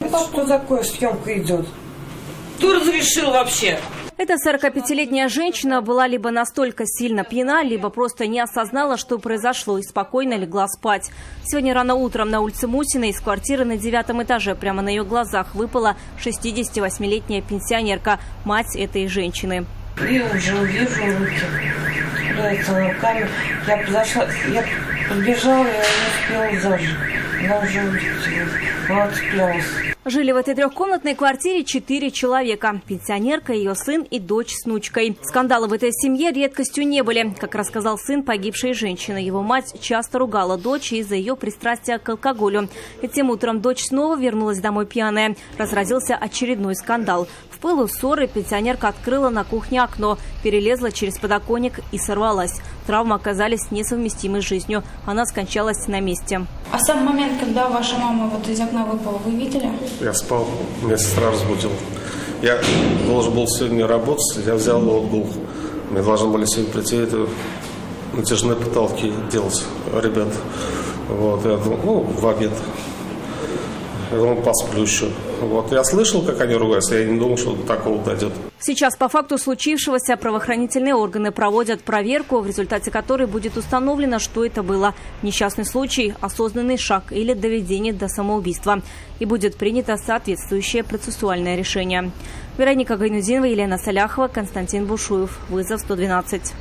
Это что такое съемка идет? Кто разрешил вообще? Эта 45-летняя женщина была либо настолько сильно пьяна, либо просто не осознала, что произошло, и спокойно легла спать. Сегодня рано утром на улице Мусиной из квартиры на 9-м этаже прямо на ее глазах выпала 68-летняя пенсионерка, мать этой женщины. И уже вижу руки. Руками. Я подбежала, я не успела зажить. Она уже она отцеплялась. Жили в этой трехкомнатной квартире 4 человека. Пенсионерка, ее сын и дочь с внучкой. Скандалы в этой семье редкостью не были. Как рассказал сын погибшей женщины, его мать часто ругала дочь из-за ее пристрастия к алкоголю. Этим утром дочь снова вернулась домой пьяная. Разразился очередной скандал. В пылу ссоры пенсионерка открыла на кухне окно, перелезла через подоконник и сорвалась. Травмы оказались несовместимы с жизнью. Она скончалась на месте. А сам момент, когда ваша мама вот из окна выпала, вы видели? Я спал, меня сестра разбудила. Я должен был сегодня работать, я взял ноутбук. Мне должны были сегодня прийти натяжные потолки делать, ребят. Вот, я думал, в обед. Я думал, посплю еще. Вот, я слышал, как они ругаются, я не думал, что до такого дойдет. Сейчас по факту случившегося правоохранительные органы проводят проверку, в результате которой будет установлено, что это было. Несчастный случай, осознанный шаг или доведение до самоубийства. И будет принято соответствующее процессуальное решение. Вероника Гайнудинова, Елена Саляхова, Константин Бушуев. Вызов 112.